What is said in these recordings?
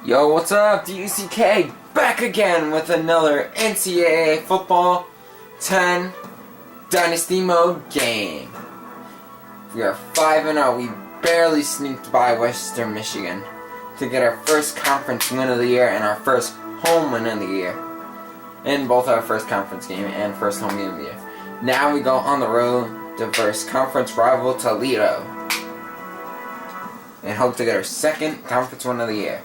Yo, what's up? DUCK back again with another NCAA Football 10 Dynasty Mode game. We are 5-0. We barely sneaked by Western Michigan to get our first conference win of the year and our first home win of the year. In both our first conference game and first home game of the year. Now we go on the road to versus conference rival Toledo and hope to get our second conference win of the year.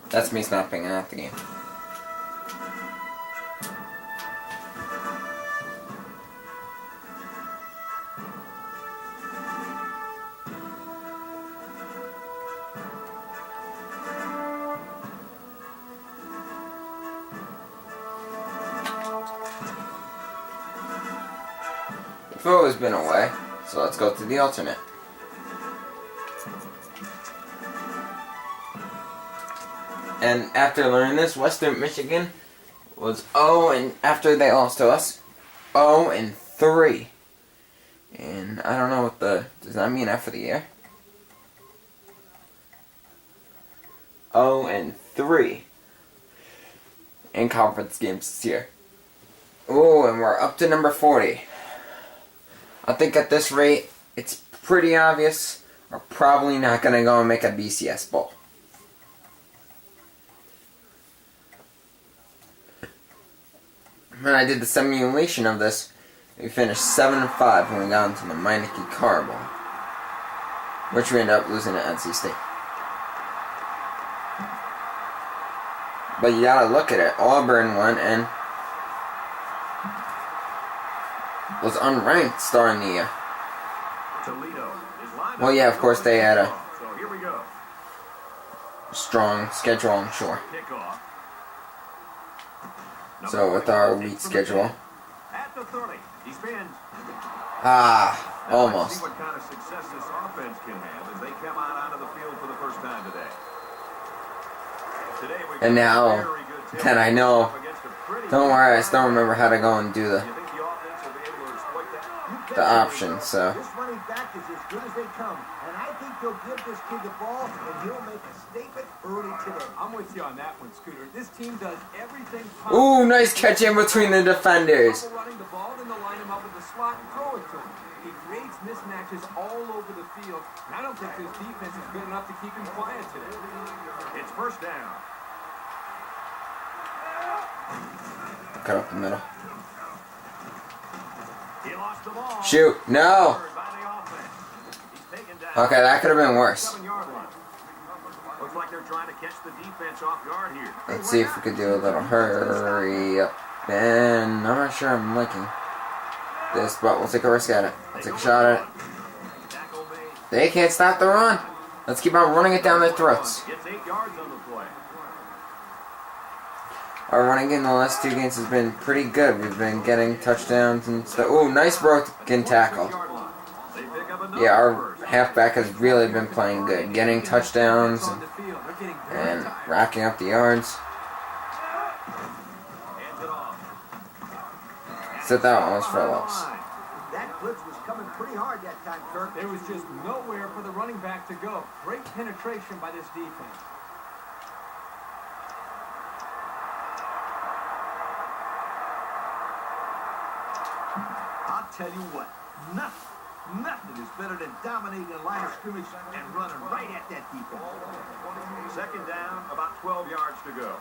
That's me snapping at the game. Foe has been away, so let's go to the alternate. And after learning this, Western Michigan was 0 and after they lost to us, 0-3. And I don't know what does that mean after the year? 0-3 in conference games this year. Oh, and we're up to number 40. I think at this rate, it's pretty obvious we're probably not going to go and make a BCS bowl. When I did the simulation of this, we finished 7-5 when we got into the Meineke Car Bowl, which we ended up losing to NC State. But you gotta look at it. Auburn won and was unranked starting the year. Well, yeah, of course they had a strong schedule, I'm sure. So with our weak schedule, almost. What kind of success this offense can have as they come out onto the field for the first time today. And now that I know, don't worry, I still remember how to go and do the option. So. This running back is as good as they come, and I think they'll give this kid the ball, and he'll make a statement early today. I'm with you on that one, Scooter. This team does everything. Ooh, nice catch in between the defenders. Running the ball, then they'll line him up with the slot and throw it to him. He creates mismatches all over the field, and I don't think this defense is good enough to keep him quiet today. It's first down. Cut up the middle. He lost the ball. Shoot, no. Okay, that could have been worse. Looks like they're trying to catch the defense off guard here. Let's see if we could do a little hurry up. And I'm not sure I'm liking this, but we'll take a risk at it. We'll take a shot at it. They can't stop the run. Let's keep on running it down their throats. Gets 8 yards on the play. Our running in the last 2 games has been pretty good. We've been getting touchdowns and stuff. Ooh, nice broken tackle. Yeah, our halfback has really been playing good. Getting touchdowns and racking up the yards. Set that one was for a loss. That blitz was coming pretty hard that time, Kirk. There was just nowhere for the running back to go. Great penetration by this defense. I'll tell you what, nothing is better than dominating the line of scrimmage and running right at that defense. Second down, about 12 yards to go.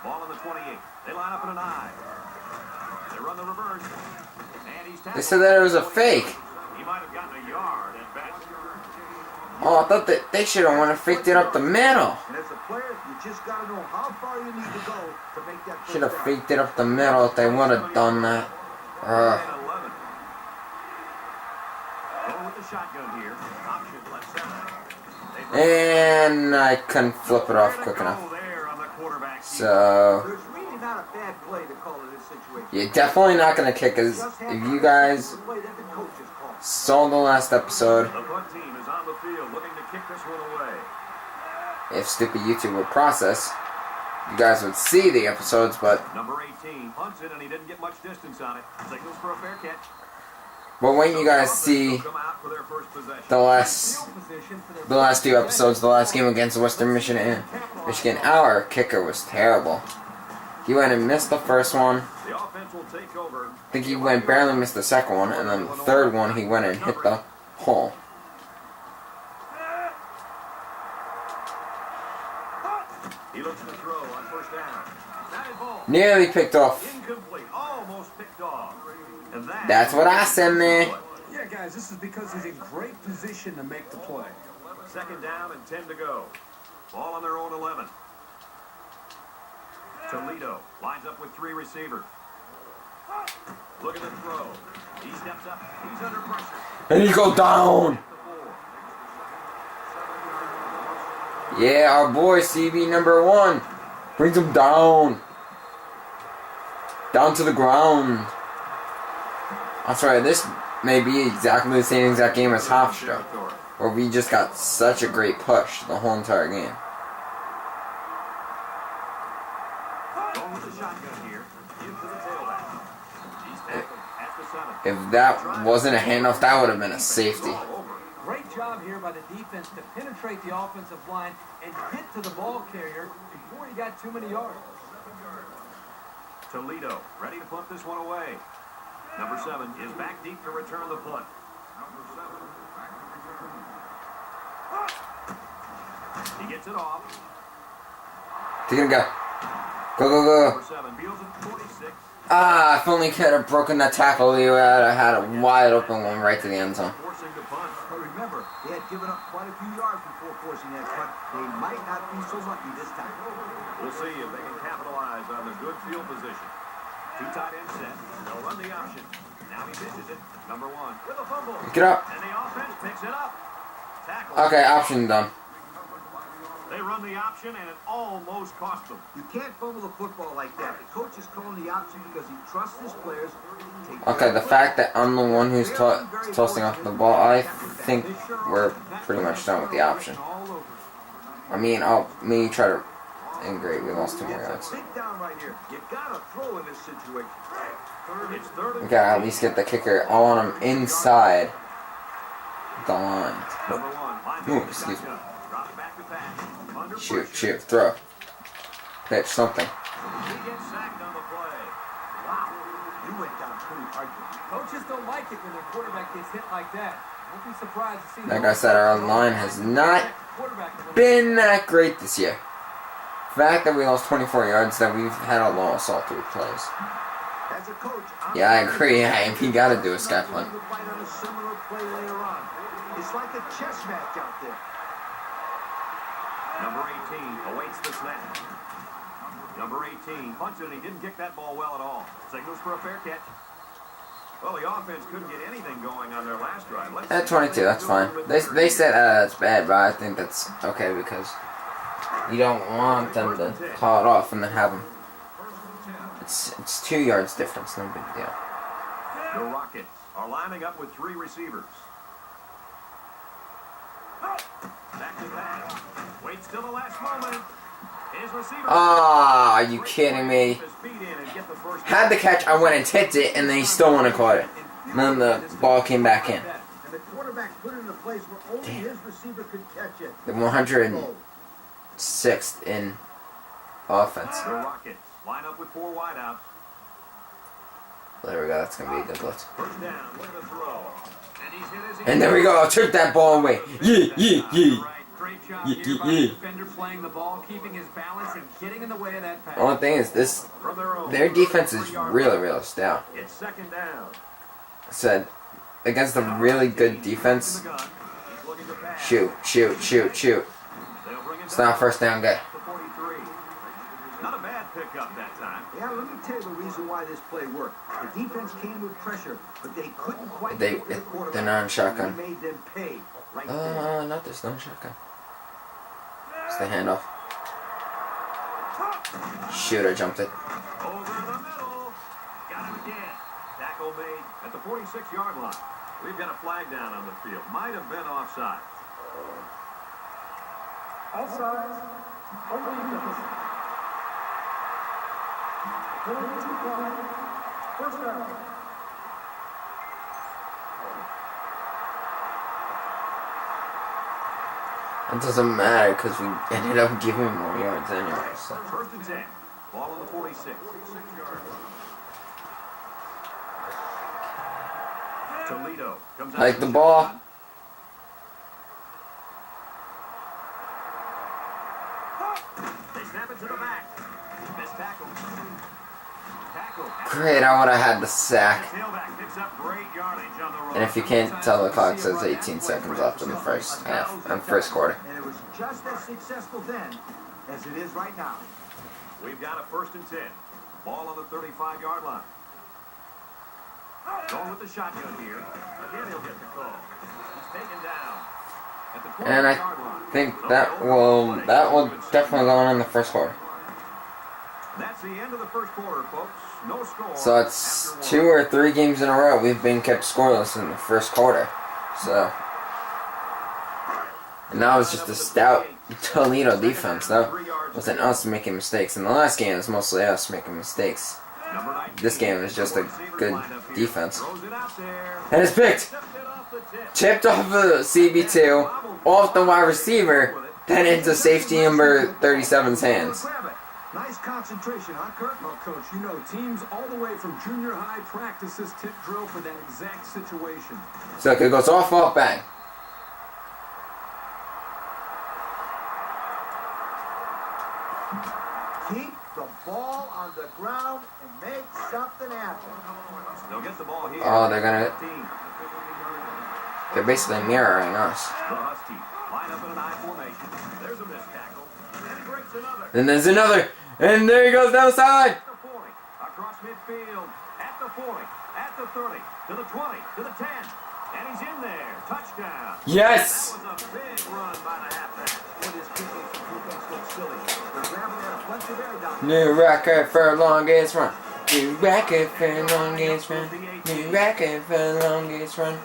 Ball on the 28. They line up in an I. They run the reverse. And he's They said that it was a fake. He might have gotten a yard at best. Oh, I thought that they should have faked it up the middle. And as a player, you just got to know how far you need to go to make that first Should have down. faked it up the middle if they would have done that. With the shotgun here. Option left side. And I couldn't flip it off quick enough. So, There's really not a bad play to call in this situation. you're definitely not going to kick us. If you guys The play that the coaches call. saw the last episode, The punt team is on the field looking to kick this one away. if stupid YouTube would process, you guys would see the episodes, but Number 18 punts it, and he didn't get much distance on it. Signals for a fair catch. But when you guys see Come out for their first possession. the last two episodes, the last game against Western Michigan, our kicker was terrible. He went and missed the first one. The offense will take over. I think he went barely missed the second one, and then the third one he went and hit the hole. He looks to throw on first down. Batted ball. Nearly picked off. Incomplete. Almost picked off. And That's what I said, man. Yeah, guys, this is because he's in great position to make the play. Second down and 10 to go. Ball on their own 11. Toledo lines up with 3 receivers. Look at the throw. He steps up. He's under pressure. And he go down. Yeah, our boy CB number 1 brings him down. Down to the ground. That's right, this may be exactly the same exact game as Hofstra, where we just got such a great push the whole entire game. Going with the shotgun here. Into the tailback. He's tackled at the 7. If that wasn't a handoff, that would have been a safety. Great job here by the defense to penetrate the offensive line and get to the ball carrier before he got too many yards. Toledo ready to punt this one away. Number 7 is back deep to return the punt. He gets it off. Take it, go. Go, go, go. Number 7 fields it 46. Ah, if only could have broken that tackle, you would have had a wide open one right to the end zone. Forcing the punt. But remember, they had given up quite a few yards before forcing that punt. They might not be so lucky this time. We'll see if they can capitalize on the good field position. 2 tight end set. They'll run the option. Now he pitches it. Number 1 with a fumble. Pick it up. And the offense picks it up. Tackle. Okay, option done. They run the option and it almost cost them. You can't fumble the football like that. The coach is calling the option because he trusts his players. Okay, the fact that I'm the one who's tossing off the ball, I think we're pretty much done with the option. I mean, I'll maybe try to... And great, we lost 2 more yards. Big down right here. You gotta throw in this situation. It's 3rd We and gotta at least get the kicker on him inside the line. Number 1 Ooh, excuse me. Drops back to pass. Under Shoot, pressure. shoot, throw. Pitch, something. He gets sacked on the play. Wow. You went down pretty hard. Coaches don't like it when their quarterback gets hit like that. Don't be surprised to see. Like I said, our line has not been that great this year. The fact that we lost 24 yards, that we've had a loss all 3 plays. As a coach, Yeah, I agree. We gotta do a sky punt. on a similar play later on. It's like a chess match out there. Number 18 awaits the snap. Number 18 punched it and he didn't kick that ball well at all. Signals for a fair catch. Well, the offense couldn't get anything going on their last drive. At 22, that's fine. They said that's bad, but I think that's okay because you don't want them to call it off and then have them. It's 2 yards difference, no big deal. The Rockets are lining up with 3 receivers. Back to pass. Waits till the last moment. His receiver. Ah, are you kidding me? Had the catch, I went and tipped it, and then he still went and caught it. And then the ball came back in. And the quarterback put it in a place where only his receiver could catch it. The 106th in offense. The Rockets line up with 4 wideouts. There we go, that's going to be a good blitz. First down, with the throw. And he's hit as he And there we go, I'll trip that ball away. Yeah, yeah, yeah. Great job here by the defender playing the ball, keeping his balance, and getting in the way of that pass. The only thing is, their defense is really, really stout. It's 2nd down. I said, against a really good defense, shoot, shoot, shoot, shoot. It's not a first down guy. Not a bad pickup that time. Yeah, let me tell you the reason why this play worked. The defense came with pressure, but they couldn't quite get to the quarterback. They're not in shotgun. We made them pay right there. Not this, no shotgun. It's the handoff. Shoot, I jumped it. Over the middle. Got him again. Tackle made at the 46-yard line. We've got a flag down on the field. Might have been offside. Offside. First down. It doesn't matter because we ended up giving more yards anyway. So. First and 10. Ball on the 46. Toledo comes out. Like the ball. They snap it to the back. Missed tackle. Great, I would have had the sack. Tailback picks up great yardage on the run. And if you can't tell, the clock says 18 seconds left in the first half, and first quarter. And it was just as successful then as it is right now. We've got a first and 10. Ball on the 35-yard line. Going with the shotgun here. Again, he'll get the call. He's taken down at the 20-yard line. And I think that will definitely go on in the first quarter. That's the end of the first quarter, folks. No score. So it's 2 or 3 games in a row we've been kept scoreless in the first quarter. So, and that was just a stout Toledo defense. That wasn't us making mistakes. In the last game, it was mostly us making mistakes. This game is just a good defense. And it's picked. Chipped off of CB2, off the wide receiver, then into safety number 37's hands. Nice concentration, huh, Kurt? Well, Coach, you know, teams all the way from junior high practice this tip drill for that exact situation. So it goes off, bang. Keep the ball on the ground and make something happen. They'll get the ball here. Oh, they're basically mirroring us. The Husky line up in an I formation. There's a missed tackle. And he breaks another. Then there's another. And there he goes down the sideline. At the 40, across midfield, at the 40, at the 30, to the 20, to the 10. And he's in there. Touchdown. Yes. That was a big run by the halfback. What is keeping some defense look silly? They're grabbing at a bunch of air down. New record for longest run. New record for longest run. New record for longest run.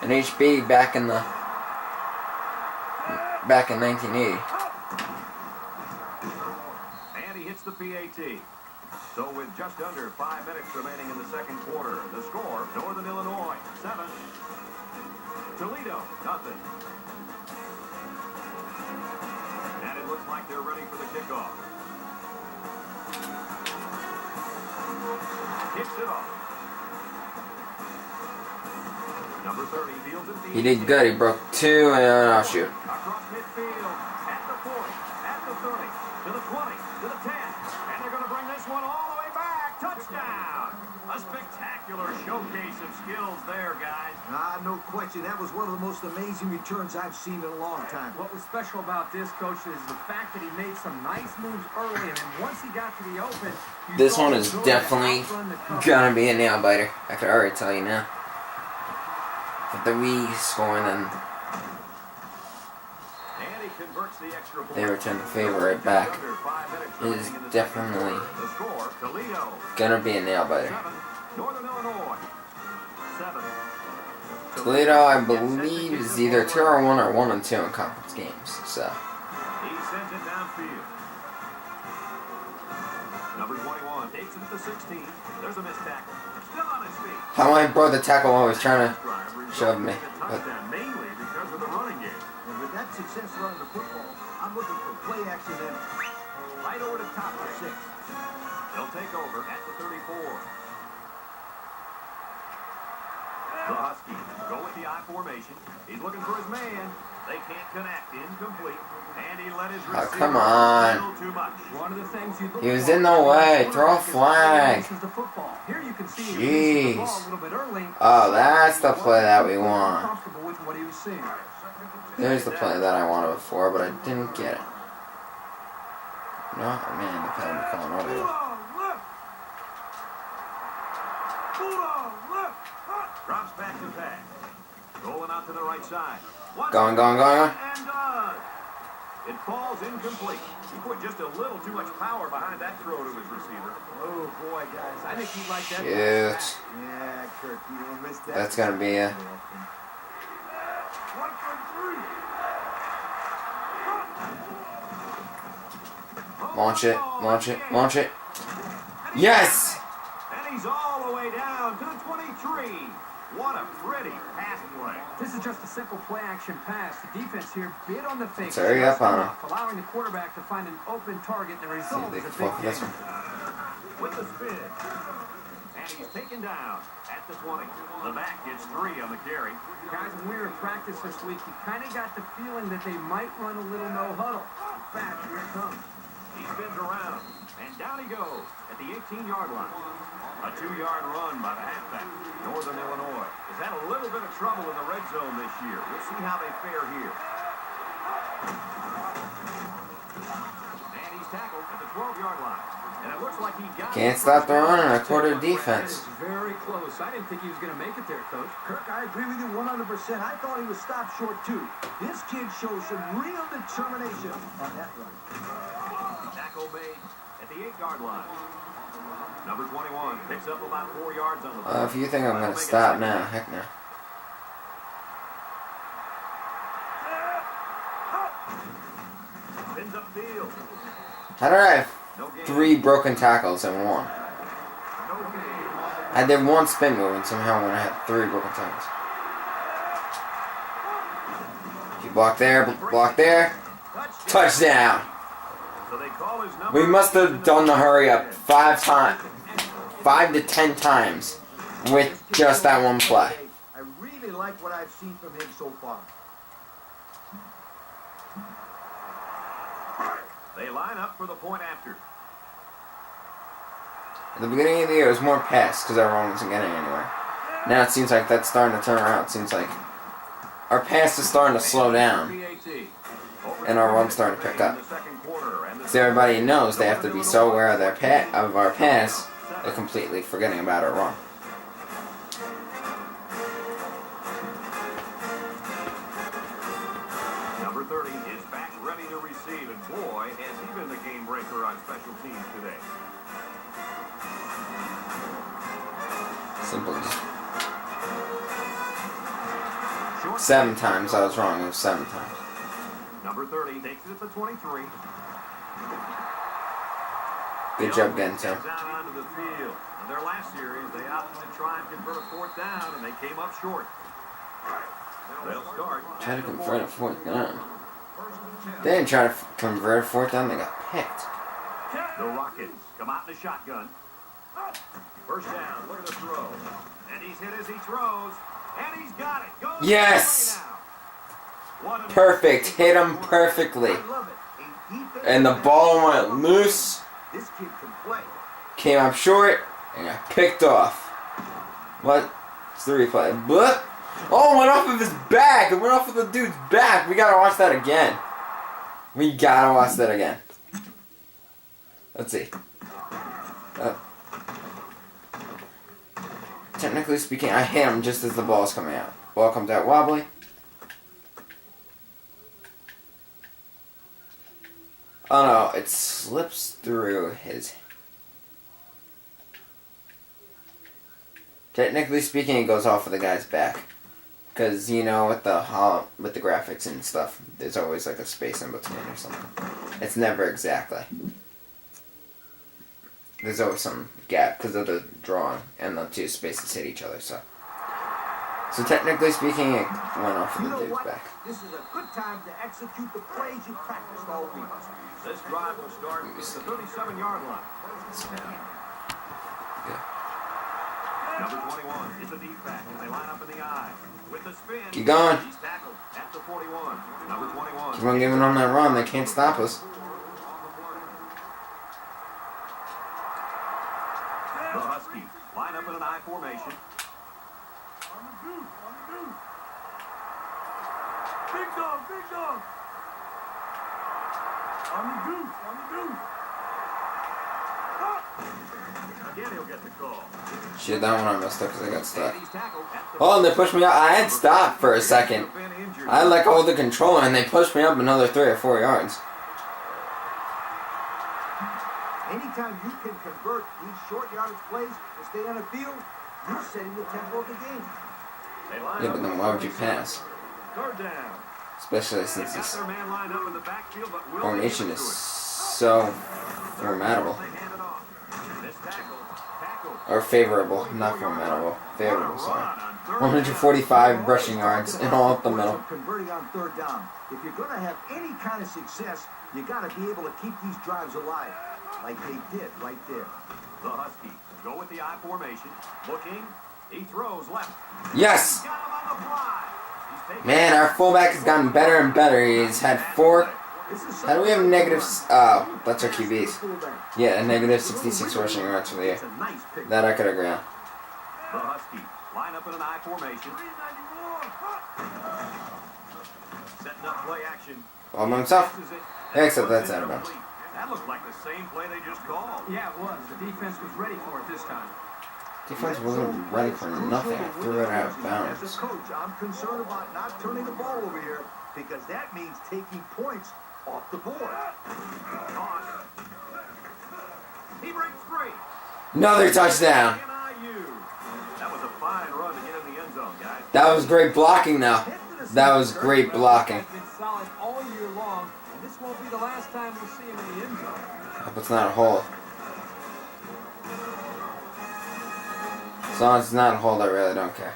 And HB back in 1980. And he hits the PAT. So with just under 5 minutes remaining in the second quarter, the score, Northern Illinois, 7. Toledo, nothing. And it looks like they're ready for the kickoff. Kicks it off. Number 30 fields it. He did good. He broke 2 and I'll shoot. Across midfield, at the 40, at the 30, to the 20, to the 10. And they're going to bring this one all the way back. Touchdown! A spectacular showcase of skills there, guys. No question. That was one of the most amazing returns I've seen in a long time. What was special about this, Coach, is the fact that he made some nice moves early, and then once he got to the open, This one is definitely gonna be a nail biter. I can already tell you now. With the re-scoring, then And he converts the extra point. they return the favor right back. It is definitely The score, Toledo, gonna be a nail biter. 7. Northern Illinois, 7. Toledo, I believe, is either 2-1 or 1-2 in conference games. So He sends it downfield. Number 21 takes it at the 16. There's a missed tackle. Still on his feet. how my brother tackle always trying to shove me. But Touchdown mainly because of the running game. And with that success running the football, I'm looking for play action then. Right over the top of 6. They'll take over at the 34. The Huskies go with the I formation. He's looking for his man. They can't connect. Incomplete. And he let his receiver come on. a little too much. one of the things you look He was for in the way. Throw a flag. is the football. Here you can see he Jeez. releases the ball a little bit early. Oh, that's the play that we want. Comfortable with what he was seeing. There's the play that I wanted before, but I didn't get it. No, man, the penalty coming over here. Drops back to pass. Rolling out to the right side. Going. And does. It falls incomplete. He put just a little too much power behind that throw to his receiver. Oh, boy, guys. I think he'd like that. Shoot. Yeah, Kirk, you don't miss that. That's gonna be a. Launch it. Yes! And he's all the way down to the 23. What a pretty pass play. This is just a simple play-action pass. The defense here bid on the fake. Let's hurry up on him. Allowing the quarterback to find an open target. The result See is if a they can big fuck this gain. one. With the spin. And he's taken down at the 20. The back gets 3 on the carry. Guys, when we were in practice this week, you kind of got the feeling that they might run a little no-huddle. In fact, here it comes. He spins around. And down he goes at the 18-yard line. A 2-yard run by the halfback. Northern Illinois has had a little bit of trouble in the red zone this year. We'll see how they fare here. And he's tackled at the 12-yard line. And it looks like he got Can't stop the run in a quarter defense. That is very close. I didn't think he was going to make it there, Coach. Kirk, I agree with you 100%. I thought he was stopped short, too. This kid shows some real determination on that run. Tackle made at the 8-yard line. Number 21 picks up about 4 yards on the play. If you think I'm gonna stop now, heck no. Spins upfield. How did I have No gain. 3 broken tackles in one? No gain. I did 1 spin move and somehow when I had 3 broken tackles. If you block there, touchdown. So they call his number. We must have done the hurry up 5 to 10 times with just that one play. I really like what I've seen from him so far. They line up for the point after. At the beginning of the year, it was more pass because our run wasn't getting anywhere. Now it seems like that's starting to turn around. It seems like our pass is starting to slow down and our run's starting to pick up. So everybody knows they have to be so aware of of our pass, they're completely forgetting about our run. Number 30 is back ready to receive, and boy, has he been the game breaker on special teams today. Simple. 7 times I was wrong. It was 7 times. Number 30 takes it at the 23. Good job getting to him. Out onto the field. In their last series, they opted to try and convert a 4th down, and they came up short. They'll start. Try to convert a 4th down. They didn't try to convert a 4th down. They got picked. The Rockets come out in the shotgun. First down. Look at the throw. And he's hit as he throws. And he's got it. Goes Yes! What an Perfect. Hit him perfectly. I love it. A defense And the ball went loose. This kid can play. Came up short and got picked off. What? It's the replay. But oh, it went off of his back. It went off of the dude's back. We gotta watch that again. We gotta watch that again. Let's see. Technically speaking, I hit him just as the ball's coming out. Ball comes out wobbly. Oh no, it slips through his. Technically speaking, it goes off of the guy's back, because you know with the graphics and stuff, there's always like a space in between or something. It's never exactly. There's always some gap because of the drawing and the 2 spaces hit each other. So technically speaking, it went off of You the know dude's what? back. This is a good time to execute the plays you practiced all week. This drive will start at the 37-yard line. Yeah. Number 21 is the deep back as they line up in the I. With the spin. Keep going. He's tackled at the 41. Number 21. Keep on giving them that run. They can't stop us. The Huskies line up in an I formation. Big dog, big dog. On the deuce. Again, he'll get the call. Shit, that one I messed up because I got stuck. And he's tackled at the Oh, and they pushed me up. I had stopped for a second. I had let go of the controller and they pushed me up another 3 or 4 yards. Anytime you can convert these short yardage plays and stay on the field, you're setting the tempo of the game. They line Yeah, up but then in why would you formation. pass? 3rd down. Especially They've since got this their man lined up in the backfield, but will formation they is get to it? so formidable. They hand it off. This tackle. Or favorable, not formidable. Favorable, sorry. Run on 145 rushing yards and all up the middle. Converting on third down. If you're going to have any kind of success, you got to be able to keep these drives alive, like they did right there. The Huskies go with the I formation. Looking. He throws left. Yes! Got him on the fly. He's taking Man, our fullback has gotten better and better. He's had 4. How do we have negatives? That's our QBs. Yeah, a negative 66 rushing yards for the year. That I could agree on. The Huskies line up in an I formation. Setting up play action. All by himself. Passes it. Yeah, except that's out of bounds. That looked like the same play they just called. Yeah, it was. The defense was ready for it this time. Defense wasn't ready for nothing. I threw it out of bounds. As a coach, I'm concerned about not turning the ball over here because that means taking points off the board. He breaks free. Another touchdown. NIU. That was a fine run to get in the end zone, guys. That was great blocking now. That was great blocking. He's been solid all year long, and this won't be the last time we see him in the end zone. Hope it's not a hold. As long as it's not a hold, I really don't care.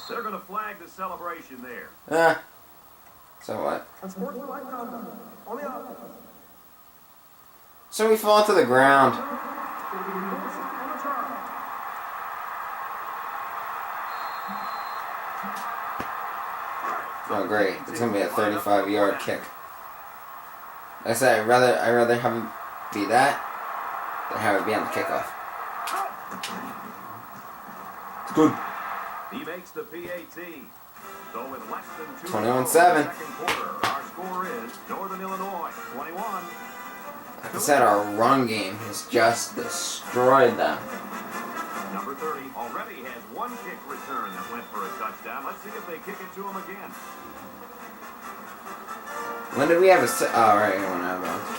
They're going to flag the celebration there. So what? So we fall to the ground. Oh great, it's gonna be a 35-yard kick. Like I said, I'd rather have it be that than have it be on the kickoff. It's good. He makes the PAT. So with less than 2 21-7. second quarter, our score is Northern Illinois 21. Like I said, our run game has just destroyed them. Number 30 already has 1 kick return that went for a touchdown. Let's see if they kick it to him again. When did we have a oh, right, it went out of bounds.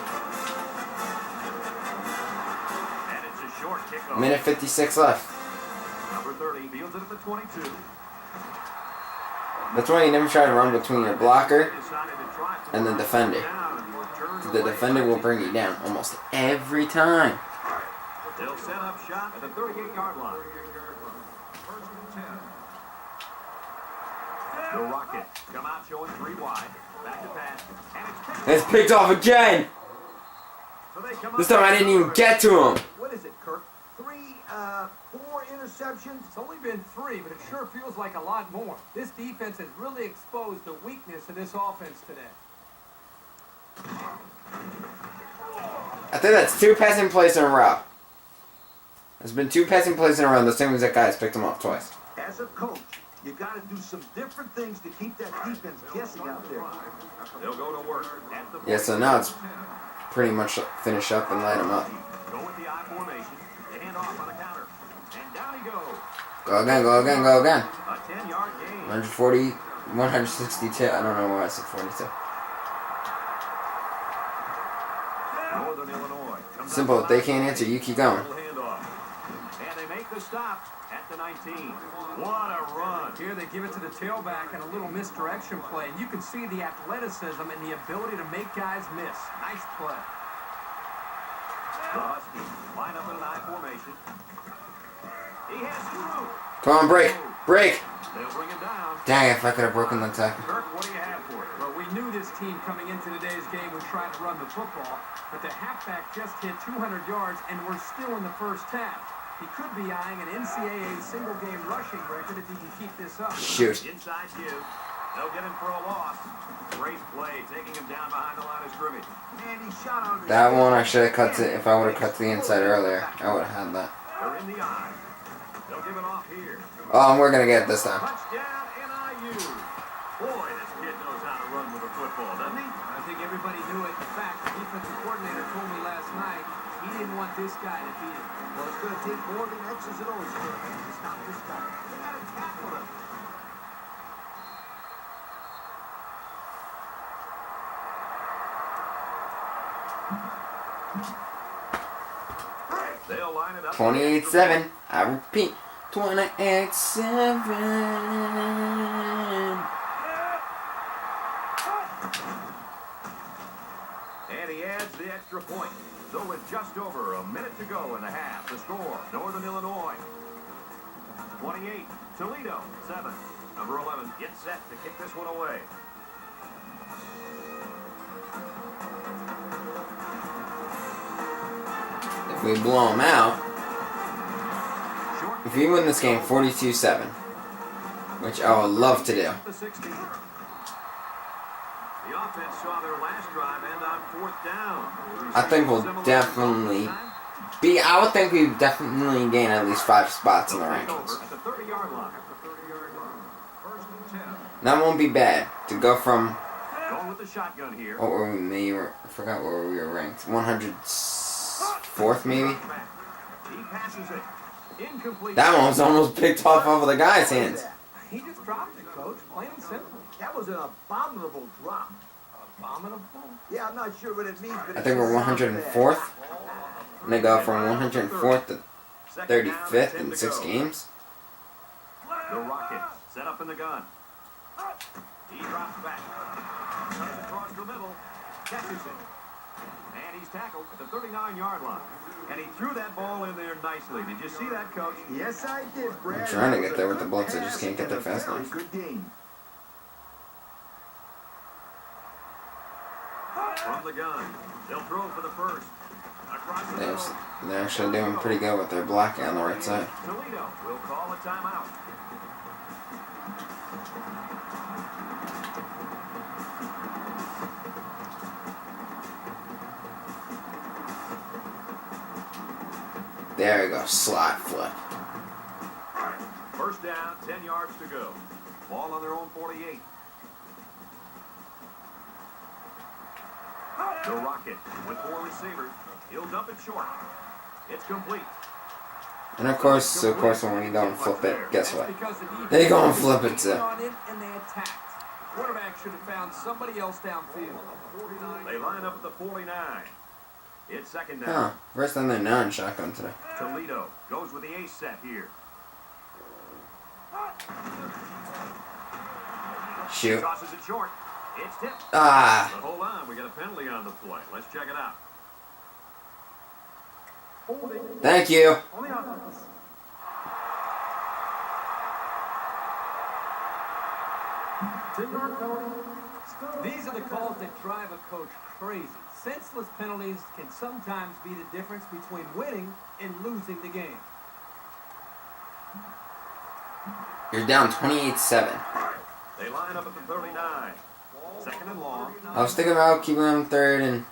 And it's a short kickoff. Minute 56 left. Number 30 fields it at the 22. That's why you never try to run between your blocker Decided to try for and the defender. down and return The away. defender will bring you down almost every time. They'll set up shop at the 38-yard line. The Rockets come out showing 3 wide. Back to pass. And It's picked off again! so they come This up- time I didn't even get to him. What is it, Kirk? 4 interceptions? It's only been 3, but it sure feels like a lot more. This defense has really exposed the weakness of this offense today. I think that's 2 passing plays in a row. There's been 2 passing plays in a row, and the same exact guy has picked them up twice. As a coach, you got to do some different things to keep that defense guessing out there. They'll go to work at the Yeah, so now it's pretty much finish up and light him up. Go with the I formation. Hand off on a counter. And down he goes. Go again, go again, go again. A 10-yard gain. 140, 162. I don't know why I said 42. Northern Illinois comes Simple. up If they can't answer, you keep going. little handoff. And they make the stop at the 19. What a run. Here they give it to the tailback and a little misdirection play, and you can see the athleticism and the ability to make guys miss. Nice play. The Huskies line up in an I formation. He has room. Come on, break. Break. They'll bring him down. Dang, if I could have broken the tackle. Kirk, what do you have for it? Well, we knew this team coming into today's game would try to run the football, but the halfback just hit 200 yards, and we're still in the first half. He could be eyeing an NCAA single-game rushing record if he can keep this up. Shoot. Inside you. They'll get him for a loss. Great play, taking him down behind the line of scrimmage. Man, he shot out of his That one I head. should have cut to. If I would have cut to the inside earlier, I would have had that. They're in the eye. They'll give it off here. Oh, and we're gonna get it this time. Touchdown, NIU. Boy, this kid knows how to run with a football, doesn't he? I think everybody knew it. In fact, the defensive coordinator told me last night he didn't want this guy to beat him. Well, it's going to take more than X's and O's here to stop this guy. They got to tackle him. They'll line it up. 28-7. I repeat, 28-7. And he adds the extra point. So with just over a minute to go in the half, the score, Northern Illinois 28, Toledo, 7. Number 11 gets set to kick this one away. If we blow them out, if we win this game 42-7, which I would love to do. The 60. The offense saw their last drive end on 4th down. I think we'll definitely be. I would think we definitely gain at least 5 spots in the rankings. At the 30-yard line. That won't be bad to go from. Going with the shotgun here. What were we? Maybe I forgot where we were ranked. 104th maybe. He passes it. Incomplete. That one was almost picked off of the guy's hands. He just dropped it, Coach. Plain and simple. That was an abominable drop. Abominable. Yeah, I'm not sure what it means, but I think we're 104th. And they go from 104th to 35th in 6 games. The Rocket set up in the gun. He drops back. Comes across the middle. Catches it. And he's tackled at the 39-yard line. And he threw that ball in there nicely. Did you see that, Coach? Yes, I did, Brad. I'm trying to get there with the blitz. I just can't get there fast enough. Good game. From the gun. They'll throw for the first. Across the middle. They're actually doing pretty good with their blocking on the right side. Toledo will call a timeout. There we go, slot flip. First down, 10 yards to go. Ball on their own 48. The Rocket with 4 receivers. He'll dump it short. It's complete. And of course when we don't flip it, guess what? Because the defense They gonna flip it too. on it and they attacked. Quarterback should have found somebody else downfield. They line up at the 49. It's second down. Huh, first time they're not in shotgun today. Toledo goes with the ace set here. Shoot. Tosses it short. It's tipped. Ah, But hold on, we got a penalty on the play. Let's check it out. thank you. On the offense. These are the calls that drive a coach crazy. Senseless penalties can sometimes be the difference between winning and losing the game. You're down 28-7. They line up at the 39. Second and long. I was thinking about keeping them third and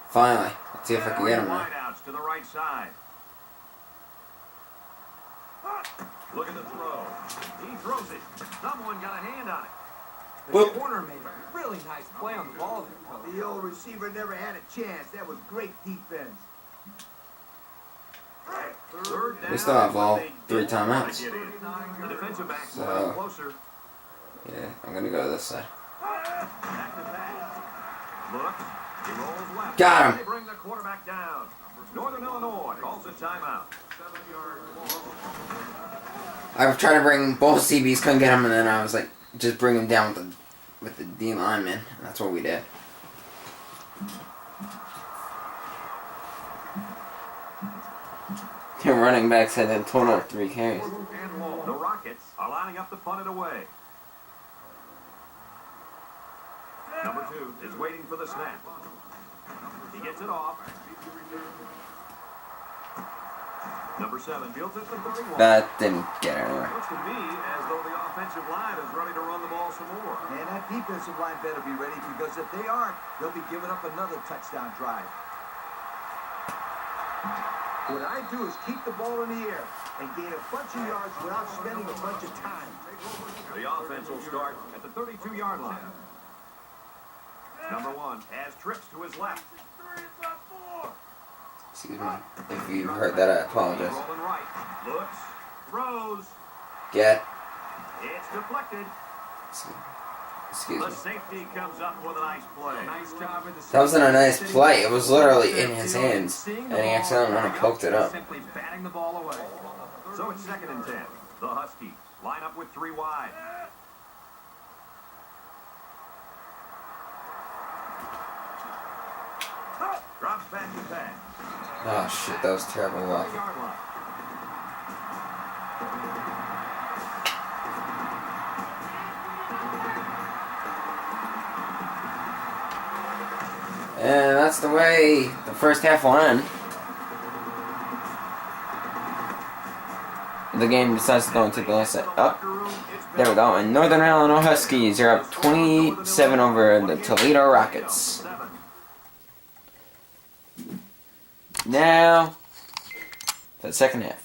finally, let's see if I can get them there. Wideouts to the right side. Look at the throw. He throws it. Someone got a hand on it. The Whoop. corner made a really nice play on the ball there, Coach. The old receiver never had a chance. That was great defense. Third down. We still have all They 3 didn't wanna timeouts. get in. The defensive backs So- moving closer. Yeah, I'm gonna go to this side. Back to pass. Looks. He rolls left. Got him. They bring the quarterback down. Northern Illinois calls a timeout. I was trying to bring both CBs, couldn't get him, and then I was like, just bring him down with the D lineman. That's what we did. Their running backs had a total of 3 carries. The Rockets are lining up to punt it away. Number 2 is waiting for the snap. He gets it off. Number 7 fields it to 31. That didn't get anywhere. Looks to me as though the offensive line is ready to run the ball some more. Man, that defensive line better be ready because if they aren't, they'll be giving up another touchdown drive. What I do is keep the ball in the air and gain a bunch of yards without spending a bunch of time. The offense will start at the 32-yard line. Number 1 has trips to his left. Excuse me. If you heard that, I apologize. Rolling right. Looks. Throws. Get. It's deflected. Excuse The me. safety comes up with a nice play. Nice job with the That wasn't a nice play. It was literally in his hands. And he accidentally went and poked it up. Simply batting the ball away. So it's second and 10. The Huskies line up with 3 wide. Drops back to pass. Oh shit, that was terrible luck. 30-yard line. that's the way the first half will end. The game decides to go into the last set. Oh, there we go. And Northern Illinois Huskies are up 27 over the Toledo Rockets. Now, for the second half.